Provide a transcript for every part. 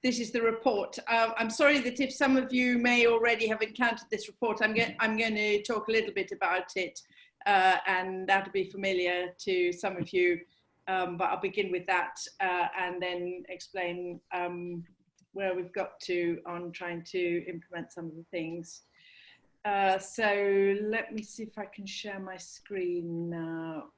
this is the report. I'm sorry that if some of you may already have encountered this report, I'm going to talk a little bit about it, and that'll be familiar to some of you, but I'll begin with that and then explain where we've got to on trying to implement some of the things. So let me see if I can share my screen now.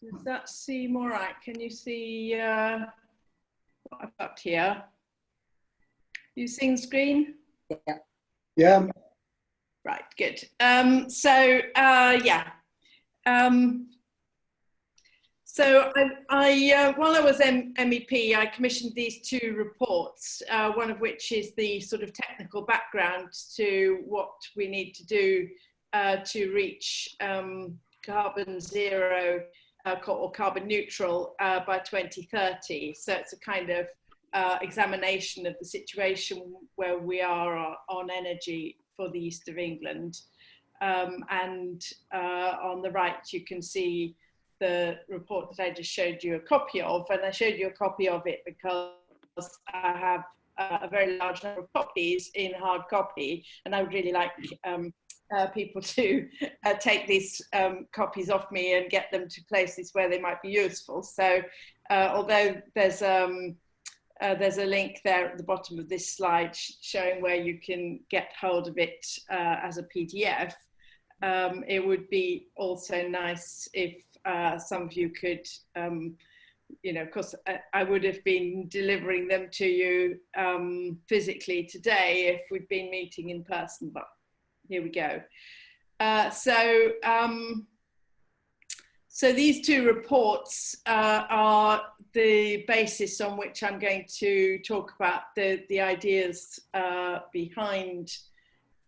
Does that seem all right? Can you see what I've got here? You seeing the screen? Yeah. Yeah. Right, good. So while I was MEP, I commissioned these two reports, one of which is the sort of technical background to what we need to do to reach carbon zero or carbon neutral by 2030. So it's a kind of examination of the situation where we are on energy for the east of England. And on the right, you can see the report that I just showed you a copy of. And I showed you a copy of it because I have a very large number of copies in hard copy. And I would really like people to take these copies off me and get them to places where they might be useful. So although there's a link there at the bottom of this slide showing where you can get hold of it as a PDF. It would be also nice if some of you could, you know, of course, I would have been delivering them to you physically today if we'd been meeting in person, but here we go. So these two reports are the basis on which I'm going to talk about the ideas behind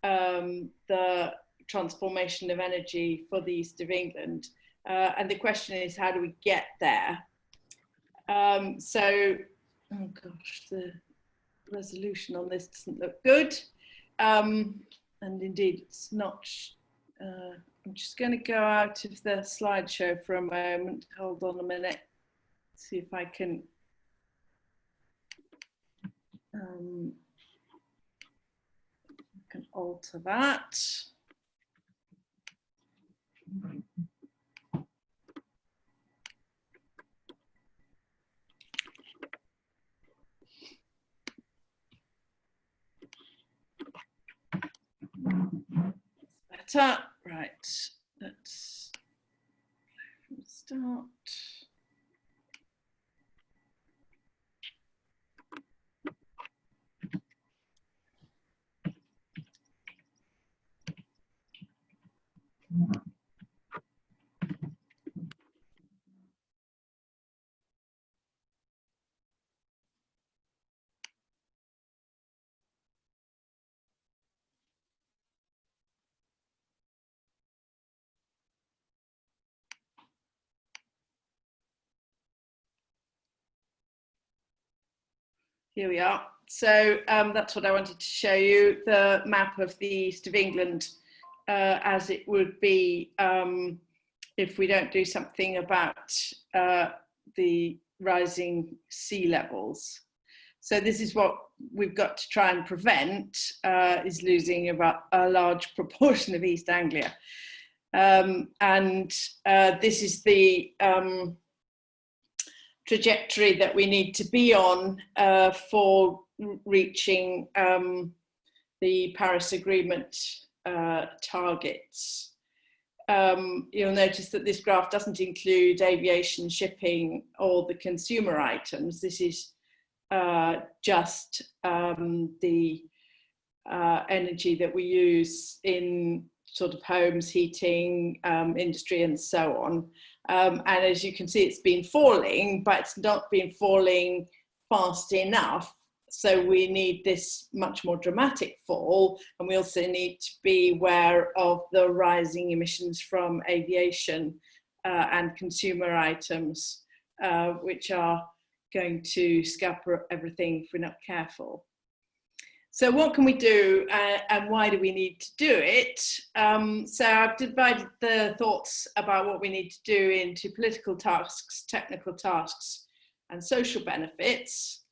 the transformation of energy for the east of England. And the question is, how do we get there? Oh gosh, the resolution on this doesn't look good. And indeed, it's not. I'm just going to go out of the slideshow for a moment. Hold on a minute. See if I can. Alter that. Better. Right. Let's start. Here we are. So that's what I wanted to show you, the map of the east of England as it would be if we don't do something about the rising sea levels. So this is what we've got to try and prevent, is losing about a large proportion of East Anglia. This is the trajectory that we need to be on for reaching the Paris Agreement targets. You'll notice that this graph doesn't include aviation, shipping, or the consumer items. This is just the energy that we use in sort of homes, heating, industry, and so on. And as you can see, it's been falling, but it's not been falling fast enough. So we need this much more dramatic fall. And we also need to be aware of the rising emissions from aviation and consumer items, which are going to scupper everything if we're not careful. So what can we do and why do we need to do it? So I've divided the thoughts about what we need to do into political tasks, technical tasks, and social benefits.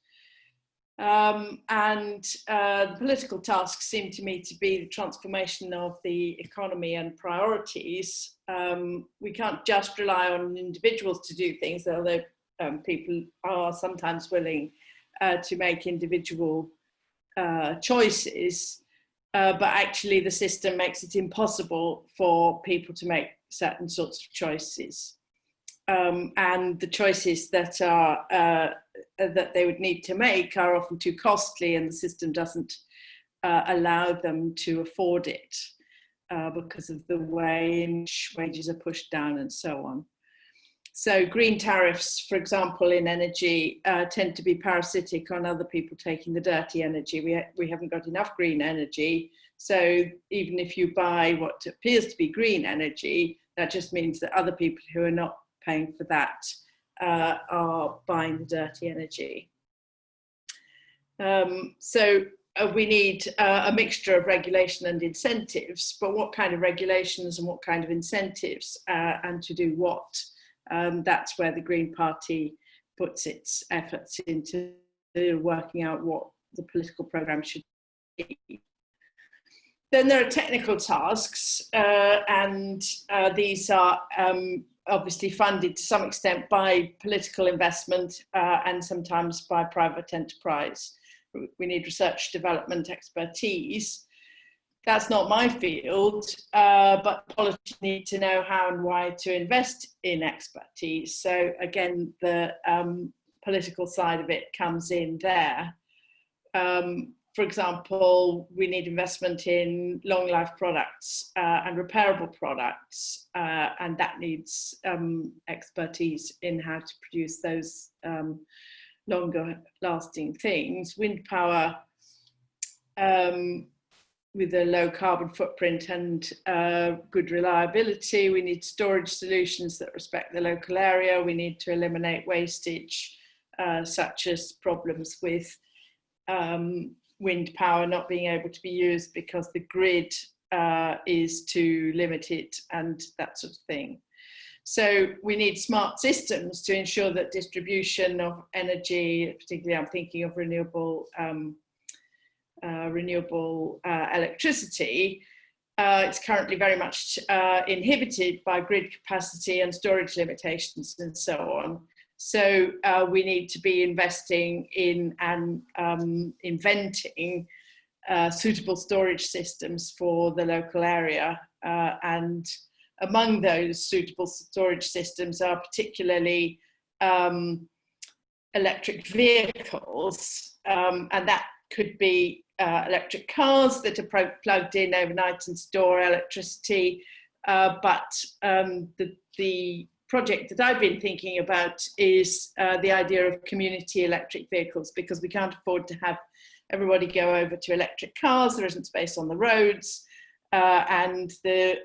The political tasks seem to me to be the transformation of the economy and priorities. We can't just rely on individuals to do things, although people are sometimes willing to make individual choices, but actually the system makes it impossible for people to make certain sorts of choices. And the choices that that they would need to make are often too costly, and the system doesn't allow them to afford it because of the way in which wages are pushed down and so on. So green tariffs, for example, in energy tend to be parasitic on other people taking the dirty energy. We haven't got enough green energy. So even if you buy what appears to be green energy, that just means that other people who are not paying for that are buying the dirty energy. We need a mixture of regulation and incentives, but what kind of regulations and what kind of incentives and to do what? That's where the Green Party puts its efforts into working out what the political programme should be. Then there are technical tasks, and these are obviously funded to some extent by political investment and sometimes by private enterprise. We need research, development, expertise. That's not my field, but politicians need to know how and why to invest in expertise. So again, the political side of it comes in there. For example, we need investment in long life products and repairable products, and that needs expertise in how to produce those longer lasting things. Wind power with a low carbon footprint and good reliability. We need storage solutions that respect the local area. We need to eliminate wastage, such as problems with wind power not being able to be used because the grid is too limited and that sort of thing. So we need smart systems to ensure that distribution of energy, particularly I'm thinking of renewable electricity, it's currently very much inhibited by grid capacity and storage limitations and so on. So we need to be investing in and inventing suitable storage systems for the local area. And among those suitable storage systems are particularly electric vehicles, and that could be electric cars that are plugged in overnight and store electricity. But the project that I've been thinking about is the idea of community electric vehicles, because we can't afford to have everybody go over to electric cars. There isn't space on the roads, and the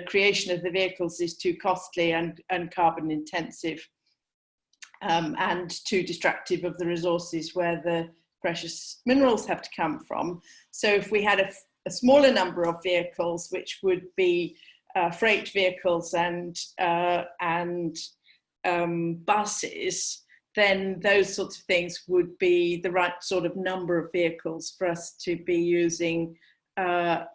creation of the vehicles is too costly and carbon intensive, and too destructive of the resources where the precious minerals have to come from. So if we had a smaller number of vehicles, which would be freight vehicles and buses, then those sorts of things would be the right sort of number of vehicles for us to be using the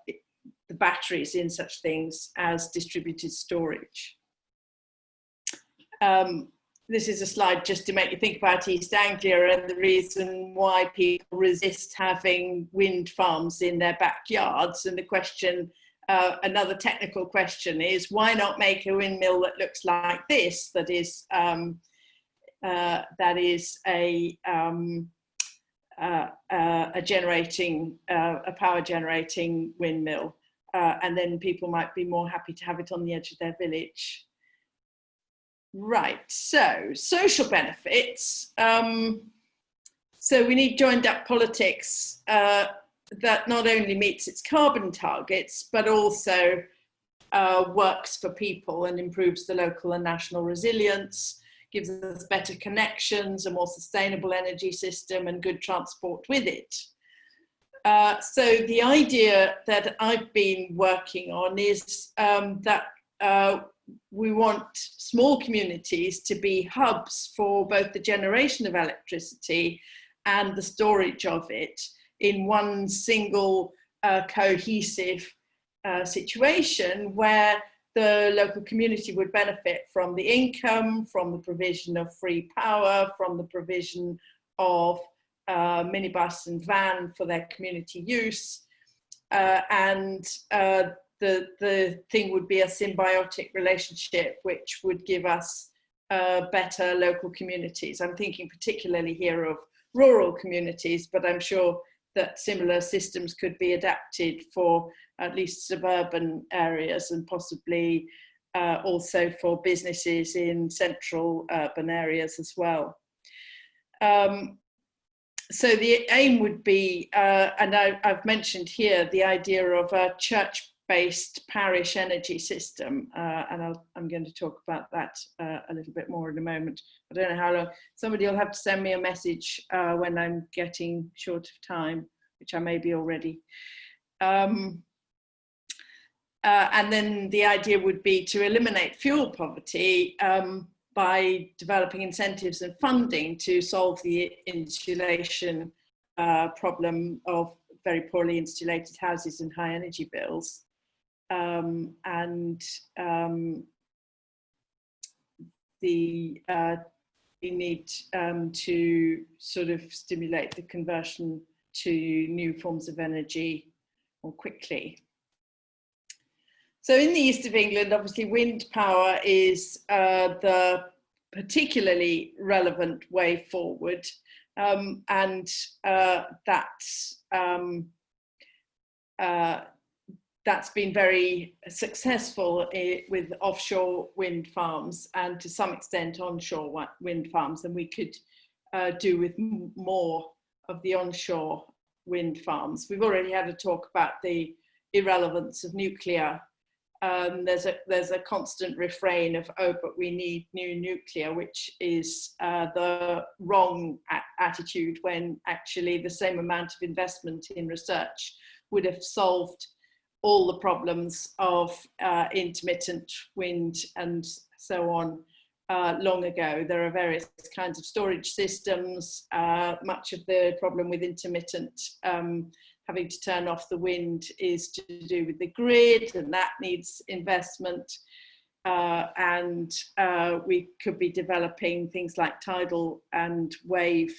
batteries in such things as distributed storage. This is a slide just to make you think about East Anglia and the reason why people resist having wind farms in their backyards. And the question, another technical question, is why not make a windmill that looks like this, that is a power generating windmill, and then people might be more happy to have it on the edge of their village. Right, so social benefits. So we need joined up politics that not only meets its carbon targets, but also works for people and improves the local and national resilience, gives us better connections, a more sustainable energy system, and good transport with it. So the idea that I've been working on is that we want small communities to be hubs for both the generation of electricity and the storage of it in one single cohesive situation, where the local community would benefit from the income, from the provision of free power, from the provision of minibus and van for their community use, and the thing would be a symbiotic relationship which would give us better local communities. I'm thinking particularly here of rural communities, but I'm sure that similar systems could be adapted for at least suburban areas, and possibly also for businesses in central urban areas as well. So the aim would be, and I've mentioned here, the idea of a church-based parish energy system, and I'm going to talk about that a little bit more in a moment. I don't know how long. Somebody will have to send me a message when I'm getting short of time, which I may be already. And then the idea would be to eliminate fuel poverty by developing incentives and funding to solve the insulation problem of very poorly insulated houses and high energy bills. We need to sort of stimulate the conversion to new forms of energy more quickly. So in the east of England, obviously wind power is the particularly relevant way forward, and that's been very successful with offshore wind farms, and to some extent onshore wind farms, and we could do with more of the onshore wind farms. We've already had a talk about the irrelevance of nuclear. There's a constant refrain of, oh, but we need new nuclear, which is the wrong attitude, when actually the same amount of investment in research would have solved all the problems of intermittent wind and so on long ago. There are various kinds of storage systems. Much of the problem with intermittent having to turn off the wind is to do with the grid, and that needs investment. We could be developing things like tidal and wave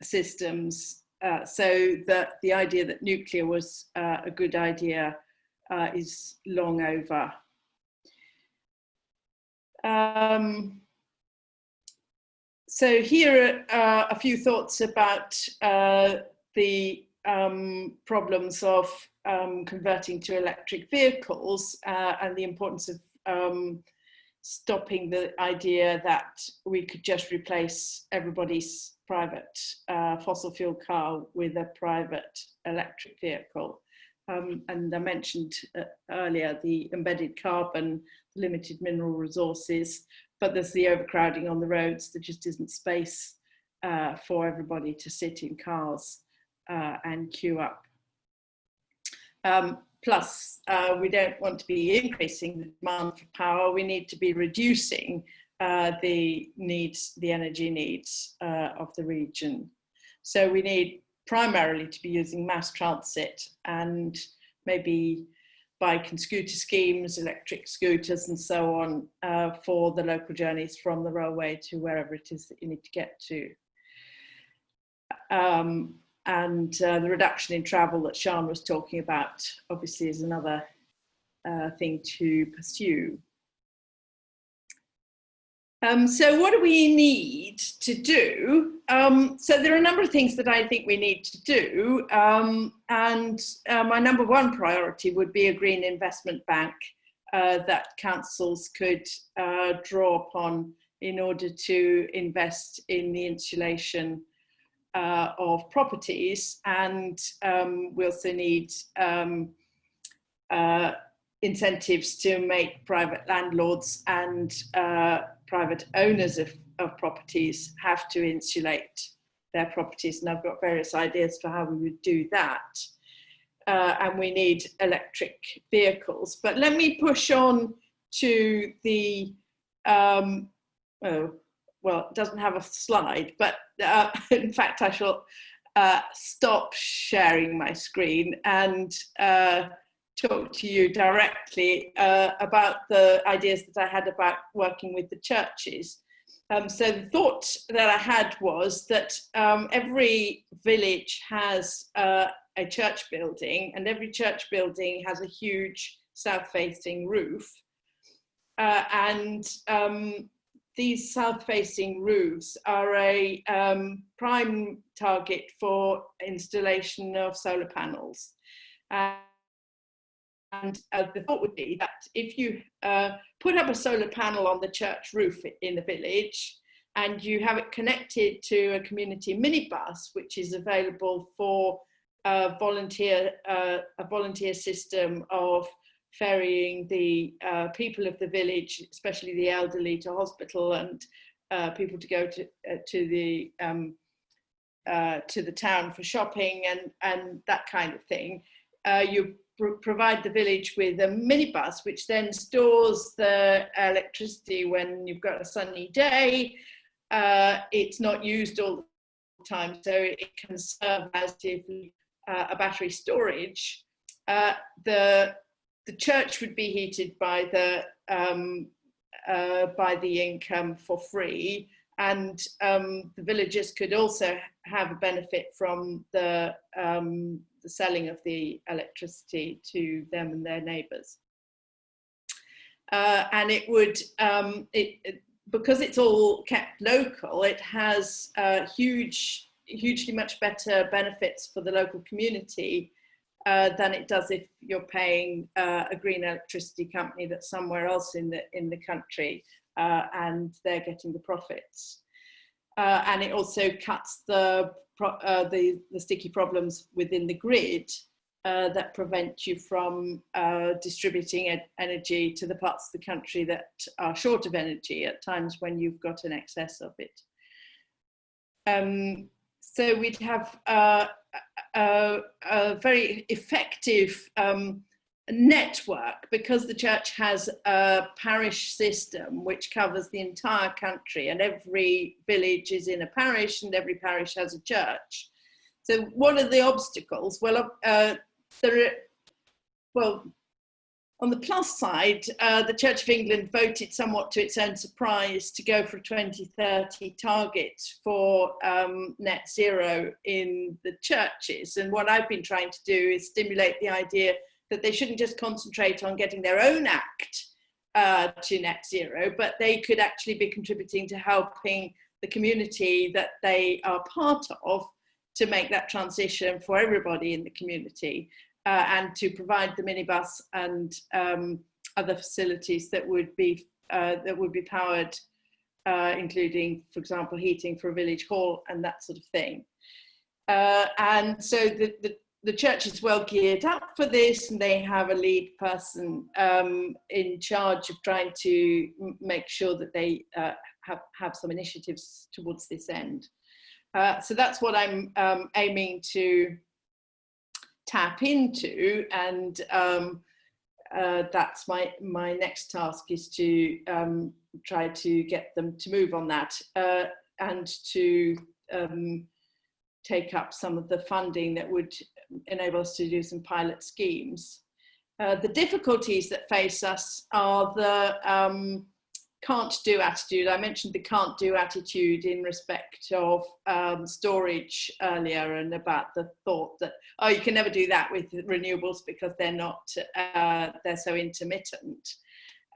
systems, so that the idea that nuclear was a good idea is long over. So here are a few thoughts about the problems of converting to electric vehicles and the importance of stopping the idea that we could just replace everybody's private fossil fuel car with a private electric vehicle. And I mentioned earlier the embedded carbon, limited mineral resources, but there's the overcrowding on the roads. There just isn't space for everybody to sit in cars and queue up. Plus, we don't want to be increasing the demand for power. We need to be reducing the energy needs of the region. So we need primarily to be using mass transit, and maybe bike and scooter schemes, electric scooters and so on, for the local journeys from the railway to wherever it is that you need to get to. The reduction in travel that Sian was talking about obviously is another thing to pursue. So what do we need to do? So there are a number of things that I think we need to do. My number one priority would be a green investment bank that councils could draw upon in order to invest in the insulation of properties. And we also need incentives to make private landlords and private owners of properties have to insulate their properties. And I've got various ideas for how we would do that. And we need electric vehicles. But let me push on to the, well, it doesn't have a slide, but in fact, I shall stop sharing my screen and talk to you directly about the ideas that I had about working with the churches. So the thought that I had was that every village has a church building, and every church building has a huge south-facing roof. These south-facing roofs are a prime target for installation of solar panels. And the thought would be that if you put up a solar panel on the church roof in the village, and you have it connected to a community minibus, which is available for a volunteer system of ferrying the people of the village, especially the elderly, to hospital, and people to go to the town for shopping and that kind of thing. You provide the village with a minibus, which then stores the electricity when you've got a sunny day. It's not used all the time, so it can serve as a battery storage. The church would be heated by the income for free, and the villagers could also have a benefit from the selling of the electricity to them and their neighbours. And it would, because it's all kept local, it has hugely much better benefits for the local community than it does if you're paying a green electricity company that's somewhere else in the country and they're getting the profits. And it also cuts the sticky problems within the grid that prevent you from distributing energy to the parts of the country that are short of energy at times when you've got an excess of it. So we'd have a very effective network, because the church has a parish system which covers the entire country, and every village is in a parish and every parish has a church. So what are the obstacles? Well, on the plus side, the Church of England voted, somewhat to its own surprise, to go for a 2030 target for net zero in the churches. And what I've been trying to do is stimulate the idea that they shouldn't just concentrate on getting their own act to net zero, but they could actually be contributing to helping the community that they are part of to make that transition for everybody in the community. And to provide the minibus and other facilities that would be powered, including, for example, heating for a village hall and that sort of thing. And so the church is well geared up for this, and they have a lead person in charge of trying to make sure that they have some initiatives towards this end. So that's what I'm aiming to tap into, and that's my next task, is to try to get them to move on that and to take up some of the funding that would enable us to do some pilot schemes. The difficulties that face us are the can't do attitude. I mentioned the can't do attitude in respect of storage earlier, and about the thought that, oh, you can never do that with renewables because they're not, they're so intermittent.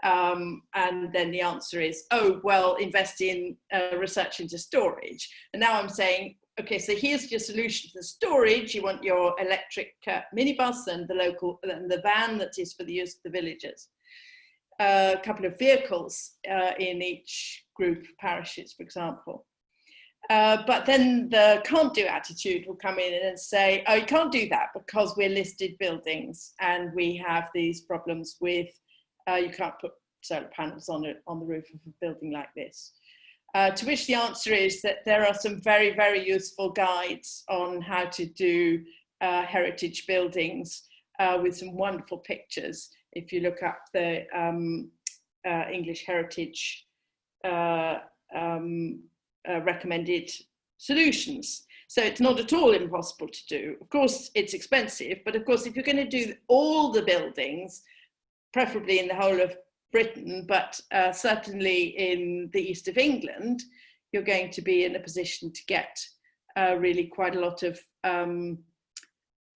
And then the answer is, oh, well, invest in research into storage. And now I'm saying, okay, so here's your solution to the storage. You want your electric minibus and the van that is for the use of the villagers. A couple of vehicles in each group of parishes, for example. But then the can't do attitude will come in and say, oh, you can't do that because we're listed buildings and we have these problems with, you can't put solar panels on the roof of a building like this. To which the answer is that there are some very, very useful guides on how to do heritage buildings with some wonderful pictures. If you look up the English Heritage recommended solutions. So it's not at all impossible to do. Of course, it's expensive, but of course, if you're going to do all the buildings, preferably in the whole of Britain, but certainly in the east of England, you're going to be in a position to get really quite a lot of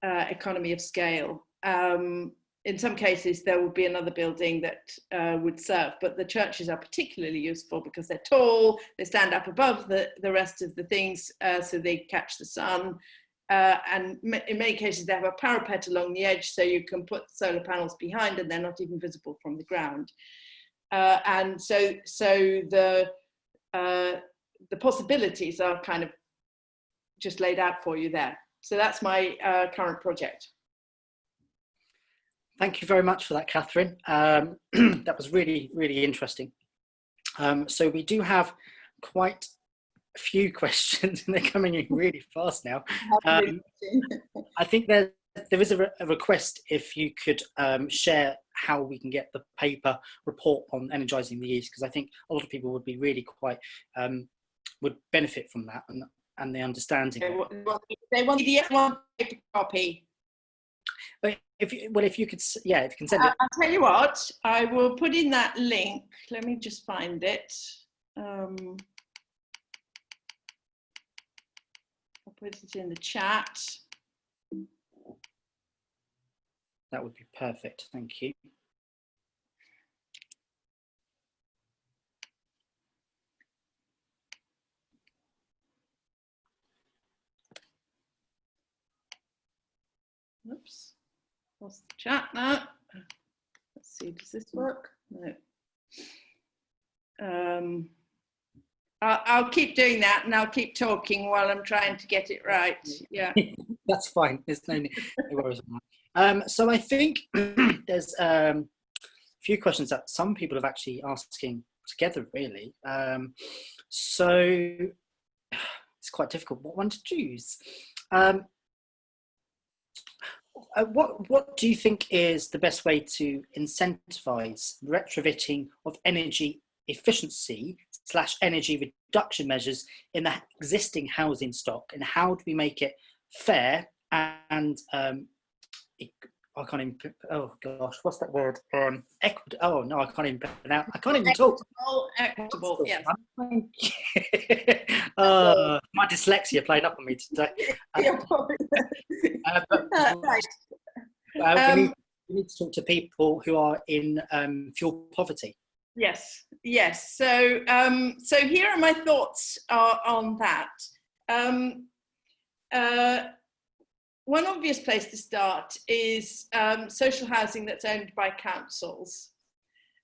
economy of scale. In some cases, there will be another building that would serve, but the churches are particularly useful because they're tall, they stand up above the rest of the things, so they catch the sun. And in many cases, they have a parapet along the edge, so you can put solar panels behind and they're not even visible from the ground. And so the possibilities are kind of just laid out for you there. So that's my current project. Thank you very much for that, Catherine. That was really, really interesting. So we do have quite a few questions and they're coming in really fast now. I think there is a request if you could share how we can get the paper report on Energising the East, because I think a lot of people would be really quite, would benefit from that and the understanding. They want the PDF paper copy. But if you could, yeah, if you can send it. I'll tell you what, I will put in that link. Let me just find it. I'll put it in the chat. That would be perfect. Thank you. Oops. Lost the chat now. Let's see, does this work? No. I'll keep doing that and I'll keep talking while I'm trying to get it right. Yeah. That's fine. There's no worries on that. So I think there's a few questions that some people have actually asking together, really. So it's quite difficult what one to choose. What do you think is the best way to incentivize retrofitting of energy efficiency / energy reduction measures in the existing housing stock, and how do we make it fair and I can't even, oh gosh, what's that word? Equitable. Oh no, I can't even pronounce. I can't even talk. Equitable, yes. My dyslexia played up on me today. We need to talk to people who are in fuel poverty. Yes, yes. So, so here are my thoughts on that. One obvious place to start is social housing that's owned by councils,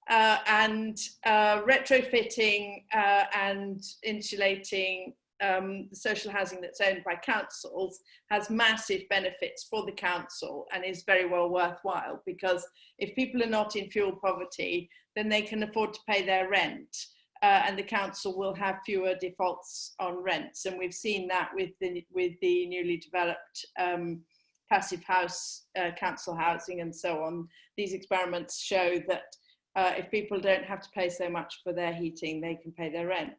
and retrofitting and insulating the social housing that's owned by councils has massive benefits for the council and is very well worthwhile, because if people are not in fuel poverty, then they can afford to pay their rent. And the council will have fewer defaults on rents, and we've seen that with the newly developed passive house, council housing, and so on. These experiments show that if people don't have to pay so much for their heating, they can pay their rent.